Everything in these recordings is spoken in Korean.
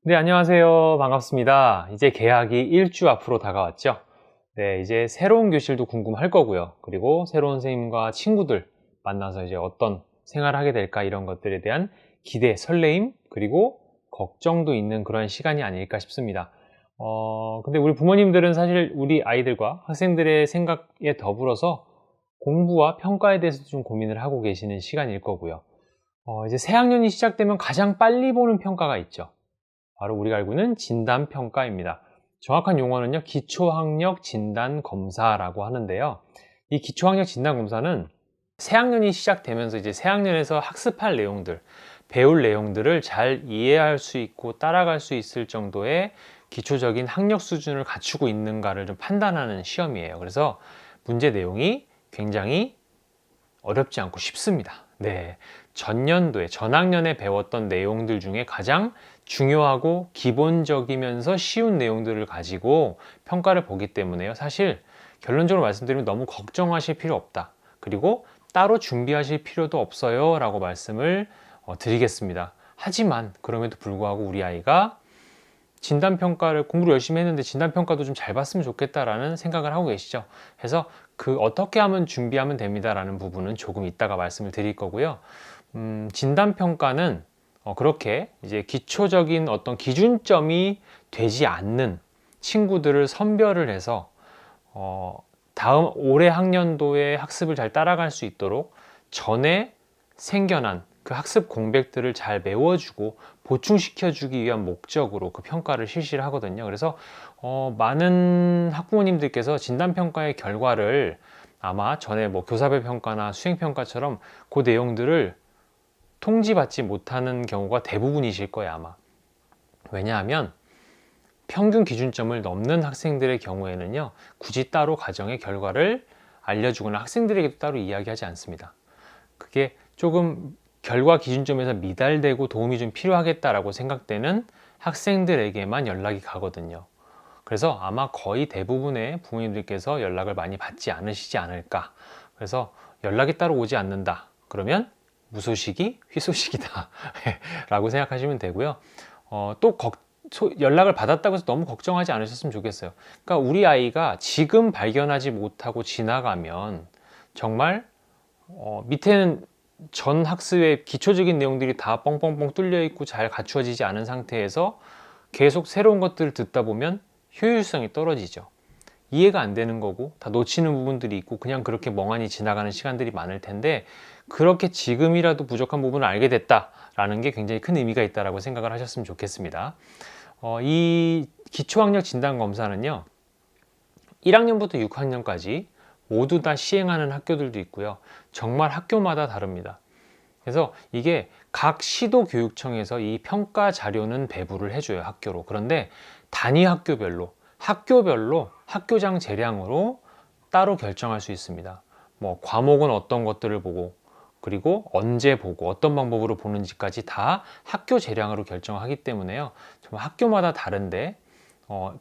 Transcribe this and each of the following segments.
네, 안녕하세요. 반갑습니다. 이제 개학이 일주 앞으로 다가왔죠. 네, 이제 새로운 교실도 궁금할 거고요. 그리고 새로운 선생님과 친구들 만나서 이제 어떤 생활을 하게 될까 이런 것들에 대한 기대, 설레임, 그리고 걱정도 있는 그런 시간이 아닐까 싶습니다. 근데 우리 부모님들은 사실 우리 아이들과 학생들의 생각에 더불어서 공부와 평가에 대해서 좀 고민을 하고 계시는 시간일 거고요. 이제 새 학년이 시작되면 가장 빨리 보는 평가가 있죠. 바로 우리가 알고 있는 진단평가입니다. 정확한 용어는요, 기초학력 진단검사라고 하는데요. 이 기초학력 진단검사는 새학년이 시작되면서 이제 새학년에서 학습할 내용들, 배울 내용들을 잘 이해할 수 있고 따라갈 수 있을 정도의 기초적인 학력 수준을 갖추고 있는가를 좀 판단하는 시험이에요. 그래서 문제 내용이 굉장히 어렵지 않고 쉽습니다. 네. 전년도에, 전학년에 배웠던 내용들 중에 가장 중요하고 기본적이면서 쉬운 내용들을 가지고 평가를 보기 때문에요. 사실 결론적으로 말씀드리면 너무 걱정하실 필요 없다. 그리고 따로 준비하실 필요도 없어요. 라고 말씀을 드리겠습니다. 하지만 그럼에도 불구하고 우리 아이가 진단평가를 공부를 열심히 했는데 진단평가도 좀 잘 봤으면 좋겠다라는 생각을 하고 계시죠. 그래서 그 어떻게 하면 준비하면 됩니다라는 부분은 조금 이따가 말씀을 드릴 거고요. 진단평가는 그렇게 이제 기초적인 어떤 기준점이 되지 않는 친구들을 선별을 해서 다음 올해 학년도에 학습을 잘 따라갈 수 있도록 전에 생겨난 그 학습 공백들을 잘 메워주고 보충시켜주기 위한 목적으로 그 평가를 실시를 하거든요. 그래서 많은 학부모님들께서 진단평가의 결과를 아마 전에 뭐 교사별 평가나 수행평가처럼 그 내용들을 통지받지 못하는 경우가 대부분이실 거예요, 아마. 왜냐하면 평균 기준점을 넘는 학생들의 경우에는요, 굳이 따로 가정의 결과를 알려주거나 학생들에게도 따로 이야기하지 않습니다. 그게 조금 결과 기준점에서 미달되고 도움이 좀 필요하겠다라고 생각되는 학생들에게만 연락이 가거든요. 그래서 아마 거의 대부분의 부모님들께서 연락을 많이 받지 않으시지 않을까. 그래서 연락이 따로 오지 않는다. 그러면 무소식이 희소식이다. 라고 생각하시면 되고요. 또 연락을 받았다고 해서 너무 걱정하지 않으셨으면 좋겠어요. 그러니까 우리 아이가 지금 발견하지 못하고 지나가면 정말 밑에는 전 학습의 기초적인 내용들이 다 뻥뻥뻥 뚫려 있고 잘 갖추어지지 않은 상태에서 계속 새로운 것들을 듣다 보면 효율성이 떨어지죠. 이해가 안 되는 거고 다 놓치는 부분들이 있고 그냥 그렇게 멍하니 지나가는 시간들이 많을 텐데, 그렇게 지금이라도 부족한 부분을 알게 됐다라는 게 굉장히 큰 의미가 있다고 생각을 하셨으면 좋겠습니다. 이 기초학력 진단검사는요, 1학년부터 6학년까지 모두 다 시행하는 학교들도 있고요. 정말 학교마다 다릅니다. 그래서 이게 각 시도교육청에서 이 평가 자료는 배부를 해줘요, 학교로. 그런데 단위 학교별로 학교장 재량으로 따로 결정할 수 있습니다. 뭐 과목은 어떤 것들을 보고, 그리고 언제 보고 어떤 방법으로 보는지까지 다 학교 재량으로 결정하기 때문에요, 정말 학교마다 다른데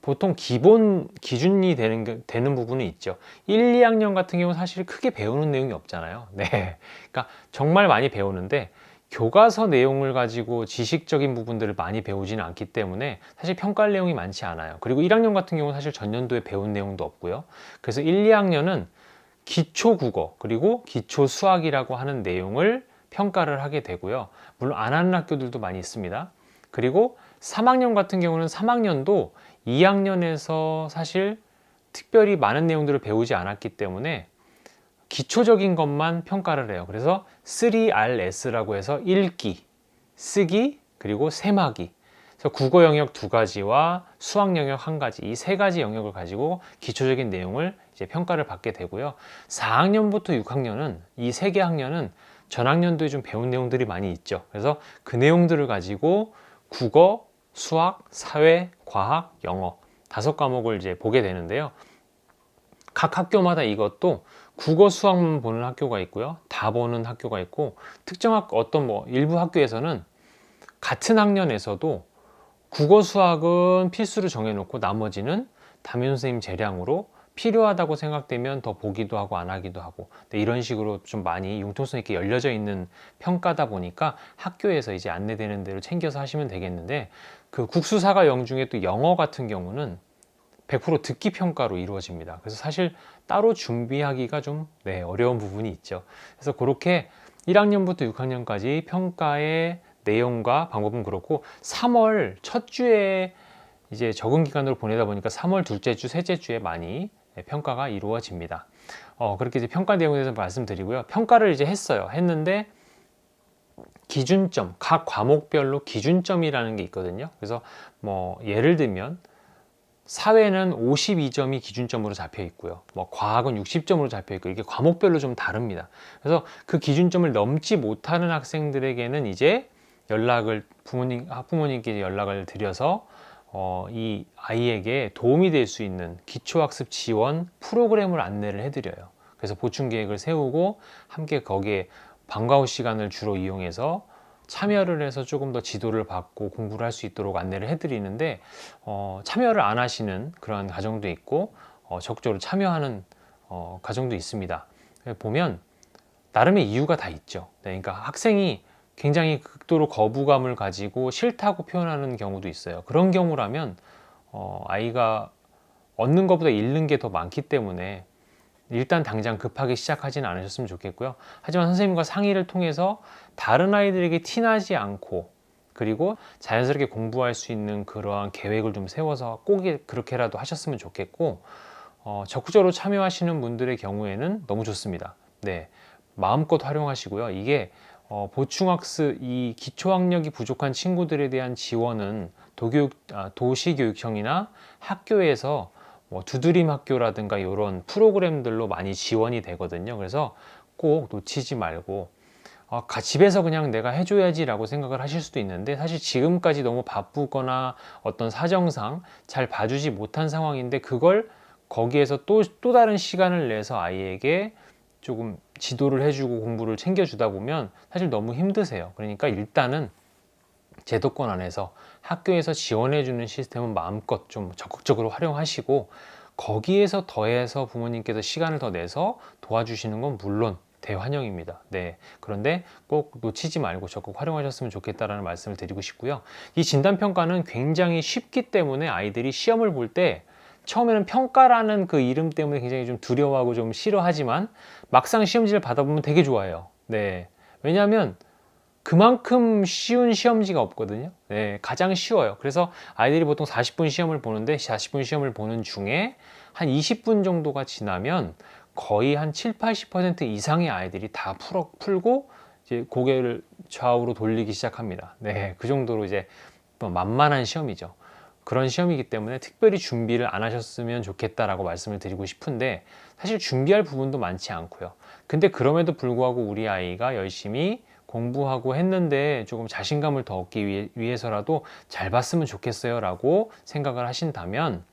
보통 기본 기준이 되는 부분이 있죠. 1, 2학년 같은 경우는 사실 크게 배우는 내용이 없잖아요. 네. 그러니까 정말 많이 배우는데 교과서 내용을 가지고 지식적인 부분들을 많이 배우지는 않기 때문에 사실 평가할 내용이 많지 않아요. 그리고 1학년 같은 경우는 사실 전년도에 배운 내용도 없고요. 그래서 1, 2학년은 기초 국어 그리고 기초 수학이라고 하는 내용을 평가를 하게 되고요. 물론 안 하는 학교들도 많이 있습니다. 그리고 3학년 같은 경우는 3학년도 2학년에서 사실 특별히 많은 내용들을 배우지 않았기 때문에 기초적인 것만 평가를 해요. 그래서 3RS라고 해서 읽기, 쓰기, 그리고 세마기. 그래서 국어 영역 2가지와 수학 영역 1가지, 이 3가지 영역을 가지고 기초적인 내용을 이제 평가를 받게 되고요. 4학년부터 6학년은 이 3개 학년은 전학년도에 좀 배운 내용들이 많이 있죠. 그래서 그 내용들을 가지고 국어, 수학, 사회, 과학, 영어 5과목을 이제 보게 되는데요. 각 학교마다 이것도 국어, 수학만 보는 학교가 있고요. 다 보는 학교가 있고, 특정 어떤 일부 학교에서는 같은 학년에서도 국어, 수학은 필수로 정해놓고 나머지는 담임 선생님 재량으로 필요하다고 생각되면 더 보기도 하고 안 하기도 하고, 이런 식으로 좀 많이 융통성 있게 열려져 있는 평가다 보니까 학교에서 이제 안내되는 대로 챙겨서 하시면 되겠는데, 그 국수사과형 중에 또 영어 같은 경우는 100% 듣기 평가로 이루어집니다. 그래서 사실 따로 준비하기가 좀 어려운 부분이 있죠. 그래서 그렇게 1학년부터 6학년까지 평가의 내용과 방법은 그렇고 3월 첫 주에 이제 적응 기간으로 보내다 보니까 3월 둘째 주, 셋째 주에 많이 평가가 이루어집니다. 그렇게 이제 평가 내용에 대해서 말씀드리고요. 평가를 이제 했는데 기준점, 각 과목별로 기준점이라는 게 있거든요. 그래서 뭐 예를 들면 사회는 52점이 기준점으로 잡혀 있고요. 뭐 과학은 60점으로 잡혀 있고, 이게 과목별로 좀 다릅니다. 그래서 그 기준점을 넘지 못하는 학생들에게는 이제 학부모님께 연락을 드려서 이 아이에게 도움이 될 수 있는 기초학습 지원 프로그램을 안내를 해드려요. 그래서 보충 계획을 세우고 함께 거기에 방과 후 시간을 주로 이용해서 참여를 해서 조금 더 지도를 받고 공부를 할 수 있도록 안내를 해드리는데, 참여를 안 하시는 그런 가정도 있고 적극적으로 참여하는 가정도 있습니다. 보면 나름의 이유가 다 있죠. 그러니까 학생이 굉장히 극도로 거부감을 가지고 싫다고 표현하는 경우도 있어요. 그런 경우라면 아이가 얻는 것보다 잃는 게 더 많기 때문에 일단 당장 급하게 시작하지는 않으셨으면 좋겠고요. 하지만 선생님과 상의를 통해서 다른 아이들에게 티나지 않고, 그리고 자연스럽게 공부할 수 있는 그러한 계획을 좀 세워서 꼭 그렇게라도 하셨으면 좋겠고, 적극적으로 참여하시는 분들의 경우에는 너무 좋습니다. 마음껏 활용하시고요. 이게 보충학습, 이 기초학력이 부족한 친구들에 대한 지원은 도시교육청이나 학교에서 뭐 두드림 학교라든가 이런 프로그램들로 많이 지원이 되거든요. 그래서 꼭 놓치지 말고 집에서 그냥 내가 해줘야지 라고 생각을 하실 수도 있는데, 사실 지금까지 너무 바쁘거나 어떤 사정상 잘 봐주지 못한 상황인데, 그걸 거기에서 또 다른 시간을 내서 아이에게 조금 지도를 해주고 공부를 챙겨주다 보면 사실 너무 힘드세요. 그러니까 일단은 제도권 안에서 학교에서 지원해주는 시스템은 마음껏 좀 적극적으로 활용하시고, 거기에서 더해서 부모님께서 시간을 더 내서 도와주시는 건 물론 대환영입니다. 그런데 꼭 놓치지 말고 적극 활용하셨으면 좋겠다라는 말씀을 드리고 싶고요. 이 진단평가는 굉장히 쉽기 때문에 아이들이 시험을 볼 때 처음에는 평가라는 그 이름 때문에 굉장히 좀 두려워하고 좀 싫어하지만 막상 시험지를 받아보면 되게 좋아해요. 왜냐하면 그만큼 쉬운 시험지가 없거든요. 가장 쉬워요. 그래서 아이들이 보통 40분 시험을 보는데, 40분 시험을 보는 중에 한 20분 정도가 지나면 거의 한 7, 80% 이상의 아이들이 다 풀고 이제 고개를 좌우로 돌리기 시작합니다. 그 정도로 이제 만만한 시험이죠. 그런 시험이기 때문에 특별히 준비를 안 하셨으면 좋겠다라고 말씀을 드리고 싶은데, 사실 준비할 부분도 많지 않고요. 근데 그럼에도 불구하고 우리 아이가 열심히 공부하고 했는데 조금 자신감을 더 얻기 위해서라도 잘 봤으면 좋겠어요 라고 생각을 하신다면,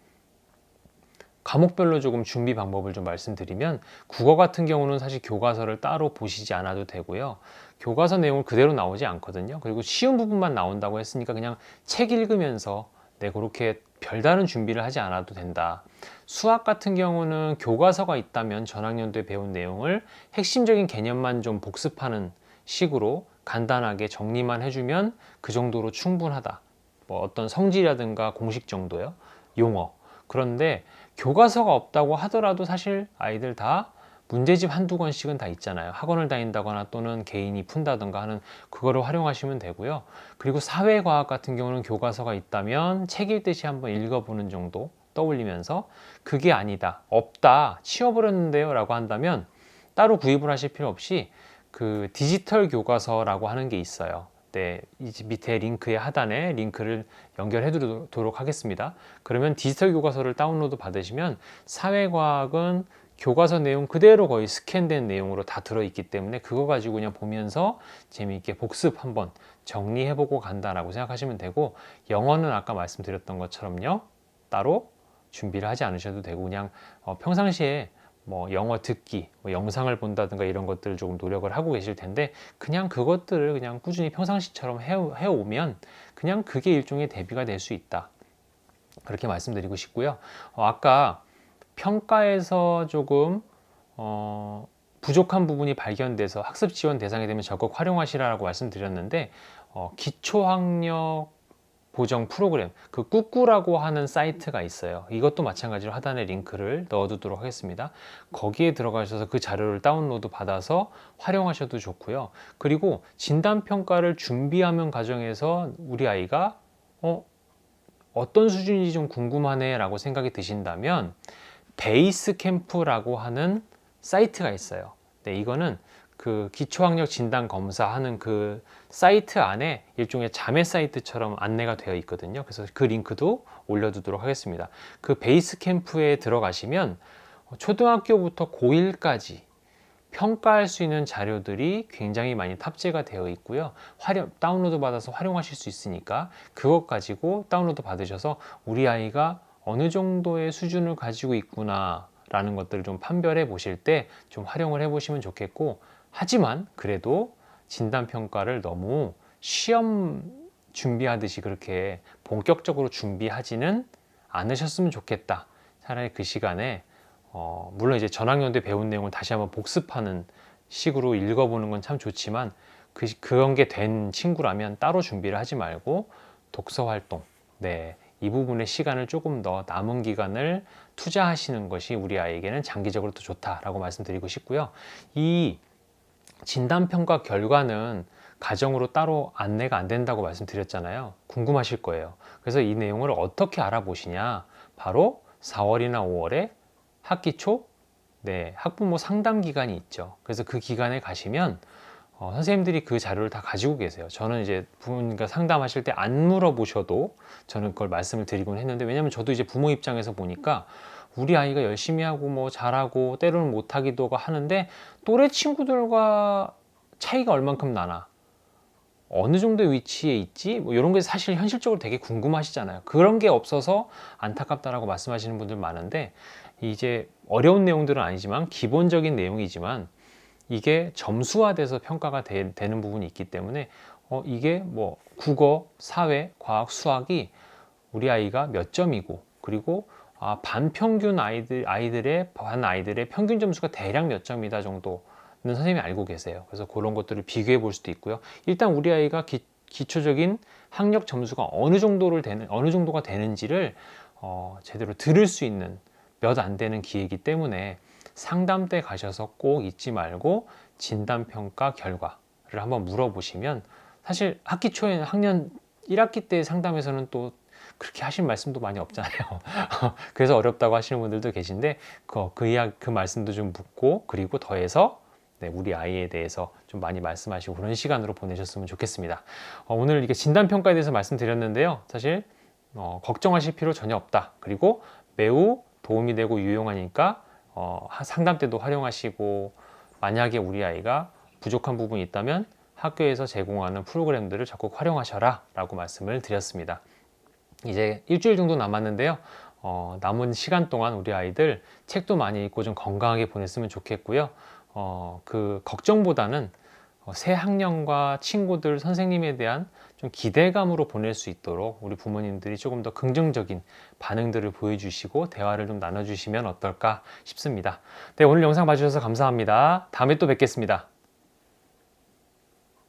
과목별로 조금 준비 방법을 좀 말씀드리면, 국어 같은 경우는 사실 교과서를 따로 보시지 않아도 되고요. 교과서 내용을 그대로 나오지 않거든요. 그리고 쉬운 부분만 나온다고 했으니까 그냥 책 읽으면서 그렇게 별다른 준비를 하지 않아도 된다. 수학 같은 경우는 교과서가 있다면 전학년도에 배운 내용을 핵심적인 개념만 좀 복습하는 식으로 간단하게 정리만 해주면 그 정도로 충분하다. 뭐 어떤 성질이라든가 공식 정도요. 용어. 그런데 교과서가 없다고 하더라도 사실 아이들 다 문제집 한두 권씩은 다 있잖아요. 학원을 다닌다거나 또는 개인이 푼다던가 하는 그거를 활용하시면 되고요. 그리고 사회과학 같은 경우는 교과서가 있다면 책 읽듯이 한번 읽어보는 정도 떠올리면서, 그게 아니다, 없다, 치워버렸는데요 라고 한다면 따로 구입을 하실 필요 없이 그 디지털 교과서라고 하는 게 있어요. 이 밑에 링크의 하단에 링크를 연결해 두도록 하겠습니다. 그러면 디지털 교과서를 다운로드 받으시면 사회과학은 교과서 내용 그대로 거의 스캔된 내용으로 다 들어있기 때문에 그거 가지고 그냥 보면서 재미있게 복습 한번 정리해보고 간다라고 생각하시면 되고, 영어는 아까 말씀드렸던 것처럼요, 따로 준비를 하지 않으셔도 되고 그냥 평상시에 뭐 영어 듣기, 뭐 영상을 본다든가 이런 것들을 조금 노력을 하고 계실 텐데, 그냥 그것들을 그냥 꾸준히 평상시처럼 해오면 그냥 그게 일종의 대비가 될 수 있다, 그렇게 말씀드리고 싶고요. 아까 평가에서 조금 부족한 부분이 발견돼서 학습 지원 대상이 되면 적극 활용하시라고 말씀드렸는데, 기초학력 보정 프로그램, 그 꾸꾸라고 하는 사이트가 있어요. 이것도 마찬가지로 하단에 링크를 넣어두도록 하겠습니다. 거기에 들어가셔서 그 자료를 다운로드 받아서 활용하셔도 좋고요. 그리고 진단평가를 준비하는 과정에서 우리 아이가 어떤 수준인지 좀 궁금하네 라고 생각이 드신다면 베이스 캠프라고 하는 사이트가 있어요. 네, 이거는 그 기초학력 진단 검사하는 그 사이트 안에 일종의 자매 사이트처럼 안내가 되어 있거든요. 그래서 그 링크도 올려두도록 하겠습니다. 그 베이스 캠프에 들어가시면 초등학교부터 고1까지 평가할 수 있는 자료들이 굉장히 많이 탑재가 되어 있고요. 다운로드 받아서 활용하실 수 있으니까 그것 가지고 다운로드 받으셔서 우리 아이가 어느 정도의 수준을 가지고 있구나 라는 것들을 좀 판별해 보실 때 좀 활용을 해 보시면 좋겠고, 하지만 그래도 진단평가를 너무 시험 준비하듯이 그렇게 본격적으로 준비하지는 않으셨으면 좋겠다. 차라리 그 시간에 물론 이제 전학년 때 배운 내용을 다시 한번 복습하는 식으로 읽어보는 건 참 좋지만 그런 게 된 친구라면 따로 준비를 하지 말고 독서 활동, 네, 이 부분에 시간을 조금 더 남은 기간을 투자하시는 것이 우리 아이에게는 장기적으로 더 좋다라고 말씀드리고 싶고요. 이 진단평가 결과는 가정으로 따로 안내가 안 된다고 말씀드렸잖아요. 궁금하실 거예요. 그래서 이 내용을 어떻게 알아보시냐? 바로 4월이나 5월에 학기 초, 네, 학부모 상담 기간이 있죠. 그래서 그 기간에 가시면 선생님들이 그 자료를 다 가지고 계세요. 저는 이제 부모님과 상담하실 때 안 물어보셔도 저는 그걸 말씀을 드리곤 했는데, 왜냐면 저도 이제 부모 입장에서 보니까 우리 아이가 열심히 하고 뭐 잘하고 때로는 못하기도 하는데 또래 친구들과 차이가 얼만큼 나나, 어느 정도의 위치에 있지, 뭐 이런 게 사실 현실적으로 되게 궁금하시잖아요. 그런 게 없어서 안타깝다라고 말씀하시는 분들 많은데, 이제 어려운 내용들은 아니지만 기본적인 내용이지만 이게 점수화돼서 평가가 되는 부분이 있기 때문에 이게 뭐 국어, 사회, 과학, 수학이 우리 아이가 몇 점이고, 그리고 반평균 반 아이들의 평균 점수가 대략 몇 점이다 정도는 선생님이 알고 계세요. 그래서 그런 것들을 비교해 볼 수도 있고요. 일단 우리 아이가 기초적인 학력 점수가 어느 정도가 되는지를 제대로 들을 수 있는 몇 안 되는 기회이기 때문에 상담 때 가셔서 꼭 잊지 말고 진단평가 결과를 한번 물어보시면, 사실 학기 초에 학년 1학기 때 상담에서는 또 그렇게 하실 말씀도 많이 없잖아요. 그래서 어렵다고 하시는 분들도 계신데 그 말씀도 좀 묻고, 그리고 더해서 네, 우리 아이에 대해서 좀 많이 말씀하시고 그런 시간으로 보내셨으면 좋겠습니다. 오늘 이렇게 진단평가에 대해서 말씀드렸는데요. 사실 걱정하실 필요 전혀 없다. 그리고 매우 도움이 되고 유용하니까 상담 때도 활용하시고, 만약에 우리 아이가 부족한 부분이 있다면 학교에서 제공하는 프로그램들을 적극 활용하셔라 라고 말씀을 드렸습니다. 이제 일주일 정도 남았는데요. 남은 시간 동안 우리 아이들 책도 많이 읽고 좀 건강하게 보냈으면 좋겠고요. 그 걱정보다는 새 학년과 친구들, 선생님에 대한 좀 기대감으로 보낼 수 있도록 우리 부모님들이 조금 더 긍정적인 반응들을 보여주시고 대화를 좀 나눠주시면 어떨까 싶습니다. 네, 오늘 영상 봐주셔서 감사합니다. 다음에 또 뵙겠습니다.